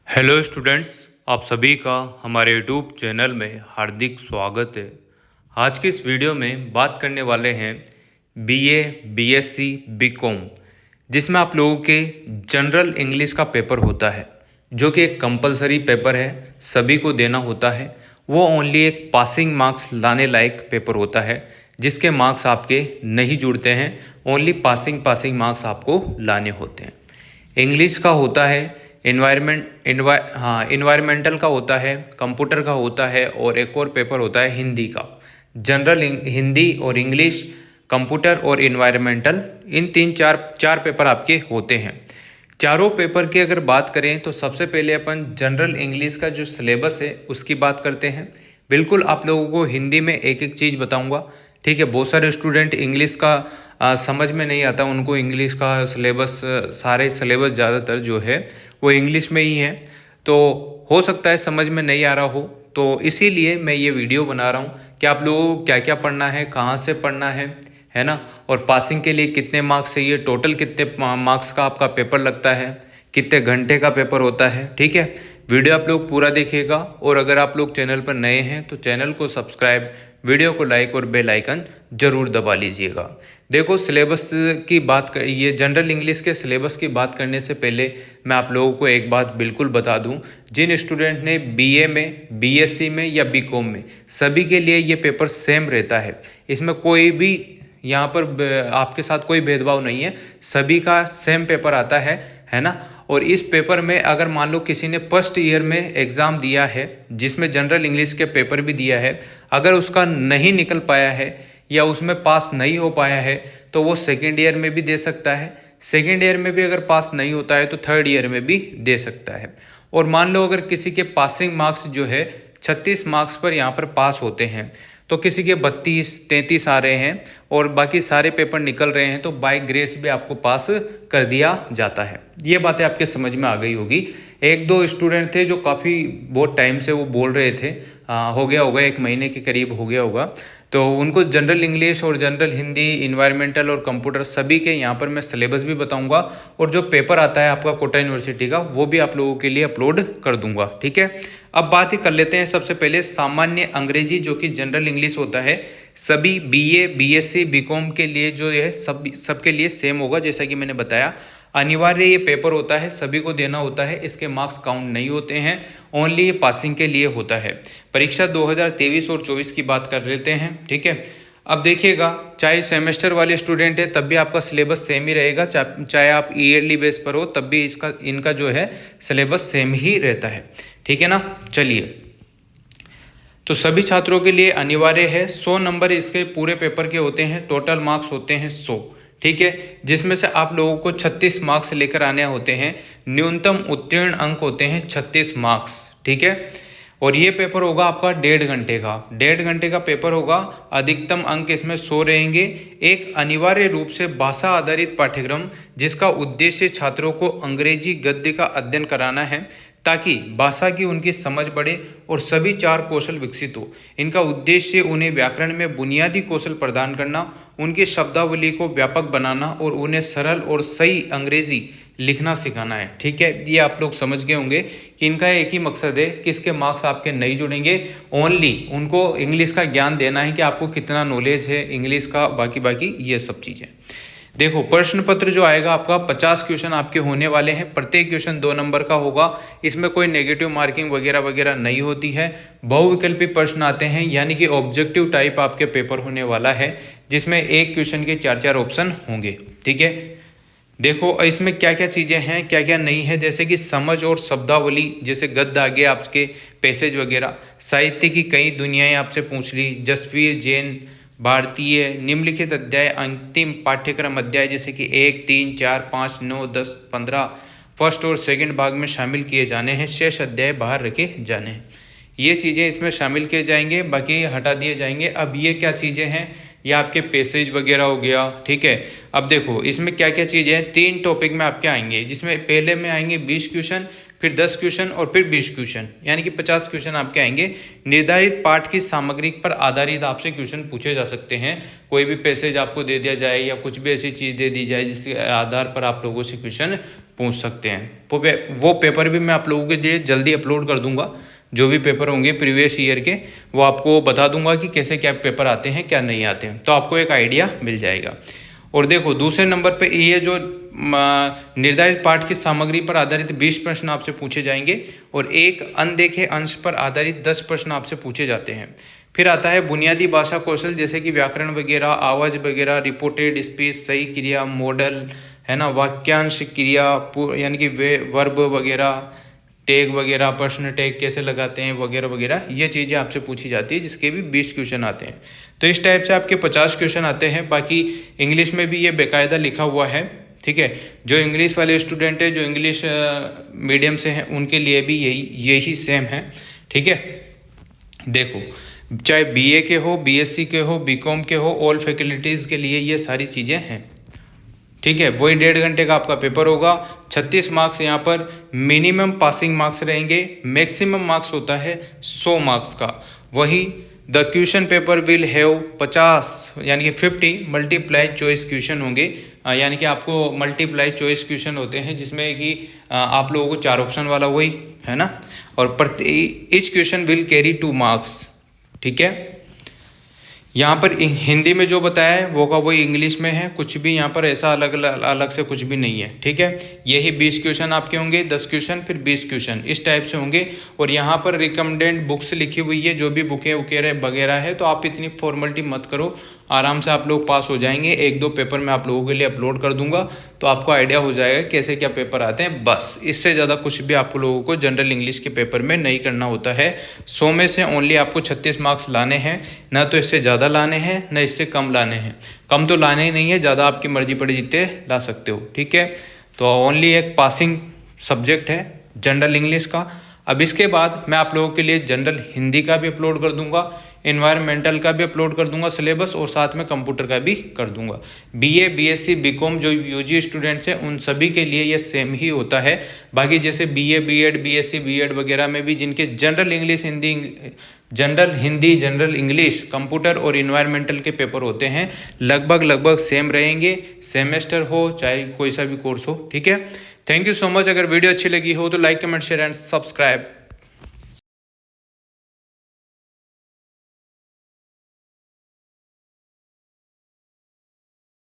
Hello students, आप सभी का हमारे यूट्यूब चैनल में हार्दिक स्वागत है। आज की इस वीडियो में बात करने वाले हैं बीए, बीएससी, बीकॉम, जिसमें आप लोगों के जनरल इंग्लिश का पेपर होता है, जो कि एक कंपलसरी पेपर है, सभी को देना होता है। वो ओनली एक पासिंग मार्क्स लाने लायक पेपर होता है, जिसके मार्क्स आपके नहीं जुड़ते हैं। ओनली पासिंग मार्क्स आपको लाने होते हैं। इंग्लिश का होता है, इन्वायरमेंटल का होता है, कंप्यूटर का होता है, और एक और पेपर होता है हिंदी का। जनरल हिंदी और इंग्लिश, कंप्यूटर और इन्वायरमेंटल, इन चार पेपर आपके होते हैं। चारों पेपर की अगर बात करें तो सबसे पहले अपन जनरल इंग्लिश का जो सिलेबस है उसकी बात करते हैं। बिल्कुल आप लोगों को हिंदी में एक एक चीज़ बताऊंगा, ठीक है। बहुत सारे स्टूडेंट इंग्लिश का समझ में नहीं आता, उनको इंग्लिश का सिलेबस, सारे सिलेबस ज़्यादातर जो है वो इंग्लिश में ही है, तो हो सकता है समझ में नहीं आ रहा हो। तो इसीलिए मैं ये वीडियो बना रहा हूँ कि आप लोगों को क्या क्या पढ़ना है, कहाँ से पढ़ना है ना, और पासिंग के लिए कितने मार्क्स चाहिए, टोटल कितने मार्क्स का आपका पेपर लगता है, कितने घंटे का पेपर होता है, ठीक है। वीडियो आप लोग पूरा देखिएगा, और अगर आप लोग चैनल पर नए हैं तो चैनल को सब्सक्राइब, वीडियो को लाइक और बेल आइकन जरूर दबा लीजिएगा। देखो, सिलेबस की बात कर, ये जनरल इंग्लिश के सिलेबस की बात करने से पहले मैं आप लोगों को एक बात बिल्कुल बता दूं, जिन स्टूडेंट ने बीए में, बीएससी में या बीकॉम में, सभी के लिए ये पेपर सेम रहता है। इसमें कोई भी यहाँ पर आपके साथ कोई भेदभाव नहीं है, सभी का सेम पेपर आता है ना। और इस पेपर में अगर मान लो किसी ने फर्स्ट ईयर में एग्ज़ाम दिया है, जिसमें जनरल इंग्लिश के पेपर भी दिया है, अगर उसका नहीं निकल पाया है या उसमें पास नहीं हो पाया है, तो वो सेकेंड ईयर में भी दे सकता है। सेकेंड ईयर में भी अगर पास नहीं होता है तो थर्ड ईयर में भी दे सकता है। और मान लो अगर किसी के पासिंग मार्क्स जो है 36 मार्क्स पर यहाँ पर पास होते हैं, तो किसी के 32-33 आ रहे हैं और बाकी सारे पेपर निकल रहे हैं, तो बाय ग्रेस भी आपको पास कर दिया जाता है। ये बातें आपके समझ में आ गई होगी। एक दो स्टूडेंट थे जो काफ़ी बहुत टाइम से वो बोल रहे थे, हो गया होगा, 1 महीने के करीब हो गया होगा, तो उनको जनरल इंग्लिश और जनरल हिंदी, इन्वायरमेंटल और कंप्यूटर सभी के यहाँ पर मैं सिलेबस भी बताऊँगा, और जो पेपर आता है आपका कोटा यूनिवर्सिटी का, वो भी आप लोगों के लिए अपलोड कर दूँगा, ठीक है। अब बात ही कर लेते हैं सबसे पहले सामान्य अंग्रेजी, जो कि जनरल इंग्लिश होता है। सभी बीए, बीएससी, बीकॉम के लिए जो है सबके लिए सेम होगा, जैसा कि मैंने बताया। अनिवार्य ये पेपर होता है, सभी को देना होता है, इसके मार्क्स काउंट नहीं होते हैं, ओनली ये पासिंग के लिए होता है। परीक्षा 2023 और 24 की बात कर लेते हैं, ठीक है। अब देखिएगा, चाहे सेमेस्टर वाले स्टूडेंट है तब भी आपका सिलेबस सेम ही रहेगा, चाहे आप ईयरली बेस पर हो तब भी इनका जो है सिलेबस सेम ही रहता है, ठीक है ना। चलिए, तो सभी छात्रों के लिए अनिवार्य है 100 नंबर इसके पूरे पेपर के होते हैं, टोटल मार्क्स होते हैं 100, ठीक है, जिसमें से आप लोगों को 36 मार्क्स लेकर आने होते हैं। न्यूनतम उत्तीर्ण अंक होते हैं 36 मार्क्स, ठीक है। और ये पेपर होगा आपका 1.5 घंटे का, 1.5 घंटे का पेपर होगा। अधिकतम अंक इसमें 100 रहेंगे। एक अनिवार्य रूप से भाषा आधारित पाठ्यक्रम, जिसका उद्देश्य छात्रों को अंग्रेजी गद्य का अध्ययन कराना है, ताकि भाषा की उनकी समझ बढ़े और सभी 4 कौशल विकसित हो। इनका उद्देश्य उन्हें व्याकरण में बुनियादी कौशल प्रदान करना, उनकी शब्दावली को व्यापक बनाना और उन्हें सरल और सही अंग्रेजी लिखना सिखाना है, ठीक है। ये आप लोग समझ गए होंगे कि इनका एक ही मकसद है कि इसके मार्क्स आपके नहीं जुड़ेंगे, ओनली उनको इंग्लिश का ज्ञान देना है कि आपको कितना नॉलेज है इंग्लिश का, बाकी ये सब चीज़ें। देखो, प्रश्न पत्र जो आएगा आपका 50 क्वेश्चन आपके होने वाले हैं। प्रत्येक क्वेश्चन 2 नंबर का होगा, इसमें कोई नेगेटिव मार्किंग वगैरह नहीं होती है। बहुविकल्पी प्रश्न आते हैं, यानी कि ऑब्जेक्टिव टाइप आपके पेपर होने वाला है, जिसमें एक क्वेश्चन के 4 ऑप्शन होंगे, ठीक है। देखो, इसमें क्या क्या चीज़ें हैं, क्या क्या नहीं है, जैसे कि समझ और शब्दावली, जैसे गद्य आगे आपके पैसेज वगैरह। साहित्य की कई दुनियाएं आपसे पूछ ली, जसवीर जैन, भारतीय, निम्नलिखित अध्याय अंतिम पाठ्यक्रम अध्याय, जैसे कि 1, 3, 4, 5, 9, 10, 15 फर्स्ट और सेकंड भाग में शामिल किए जाने हैं, शेष अध्याय बाहर रखे जाने हैं। ये चीज़ें इसमें शामिल किए जाएंगे, बाकी हटा दिए जाएंगे। अब ये क्या चीज़ें हैं, ये आपके पैसेज वगैरह हो गया, ठीक है। अब देखो, इसमें क्या क्या चीज़ें हैं, 3 टॉपिक में आपके आएंगे, जिसमें पहले में आएंगे 20 क्वेश्चन, फिर 10 क्वेश्चन और फिर 20 क्वेश्चन, यानी कि 50 क्वेश्चन आपके आएंगे। निर्धारित पाठ की सामग्री पर आधारित आपसे क्वेश्चन पूछे जा सकते हैं। कोई भी पैसेज आपको दे दिया जाए या कुछ भी ऐसी चीज़ दे दी जाए जिसके आधार पर आप लोगों से क्वेश्चन पूछ सकते हैं। वो पेपर भी मैं आप लोगों के लिए जल्दी अपलोड कर दूंगा। जो भी पेपर होंगे प्रीवियस ईयर के वो आपको बता दूंगा कि कैसे क्या पेपर आते हैं क्या नहीं आते हैं, तो आपको एक आइडिया मिल जाएगा। और देखो दूसरे नंबर पे ये जो निर्धारित पाठ की सामग्री पर आधारित 20 प्रश्न आपसे पूछे जाएंगे और एक अनदेखे अंश पर आधारित 10 प्रश्न आपसे पूछे जाते हैं। फिर आता है बुनियादी भाषा कौशल जैसे कि व्याकरण वगैरह, आवाज़ वगैरह, रिपोर्टेड स्पीच, सही क्रिया, मॉडल है ना, वाक्यांश क्रिया यानी कि वर्ब वगैरह, टैग वगैरह, प्रश्न टैग कैसे लगाते हैं वगैरह वगैरह, ये चीज़ें आपसे पूछी जाती है जिसके भी 20 क्वेश्चन आते हैं। तो इस टाइप से आपके 50 क्वेश्चन आते हैं। बाकी इंग्लिश में भी ये बेकायदा लिखा हुआ है, ठीक है। जो इंग्लिश वाले स्टूडेंट है, जो इंग्लिश मीडियम से हैं, उनके लिए भी यही सेम है, ठीक है। देखो चाहे बीए के हो, बीएससी के हो, बीकॉम के हो, ऑल फैकल्टीज़ के लिए ये सारी चीज़ें हैं, ठीक है। वही 1.5 घंटे का आपका पेपर होगा। 36 मार्क्स यहाँ पर मिनिमम पासिंग मार्क्स रहेंगे, मैक्सिमम मार्क्स होता है 100 मार्क्स का। वही the question paper will have 50 यानी कि 50 मल्टीप्लाई चॉइस क्वेश्चन होंगे, यानी कि आपको मल्टीप्लाई चॉइस क्वेश्चन होते हैं जिसमें कि आप लोगों को 4 ऑप्शन वाला वही है ना, और each question will carry 2 marks, ठीक है। यहाँ पर हिंदी में जो बताया है वो का वही इंग्लिश में है, कुछ भी यहाँ पर ऐसा अलग से कुछ भी नहीं है, ठीक है। यही 20 क्वेश्चन आपके होंगे, 10 क्वेश्चन फिर 20 क्वेश्चन इस टाइप से होंगे। और यहाँ पर रिकमेंडेड बुक्स लिखी हुई है, जो भी बुकें वगैरह है, तो आप इतनी फॉर्मेलिटी मत करो, आराम से आप लोग पास हो जाएंगे। 1-2 पेपर मैं आप लोगों के लिए अपलोड कर दूंगा तो आपको आइडिया हो जाएगा कैसे क्या पेपर आते हैं। बस इससे ज़्यादा कुछ भी आप लोगों को जनरल इंग्लिश के पेपर में नहीं करना होता है। 100 में से ओनली आपको 36 मार्क्स लाने हैं, ना तो इससे ज़्यादा लाने हैं ना इससे कम लाने हैं। कम तो लाने ही नहीं है, ज़्यादा आपकी मर्जी पड़े जितने ला सकते हो, ठीक है। तो ओनली एक पासिंग सब्जेक्ट है जनरल इंग्लिश का। अब इसके बाद मैं आप लोगों के लिए जनरल हिंदी का भी अपलोड कर दूंगा, एनवायरमेंटल का भी अपलोड कर दूंगा सिलेबस, और साथ में कंप्यूटर का भी कर दूंगा। बीए, बीएससी, बीकॉम जो यूजी स्टूडेंट्स हैं उन सभी के लिए ये सेम ही होता है। बाकी जैसे बीए, बीएड, बीएससी, बीएड वगैरह में भी जिनके general English, general Hindi, general English, computer और इन्वायरमेंटल के पेपर होते हैं, लगभग सेम रहेंगे, सेमेस्टर हो चाहे कोई सा भी कोर्स हो, ठीक है। Thank you so much. अगर वीडियो अच्छी लगी हो तो like, comment, share and subscribe.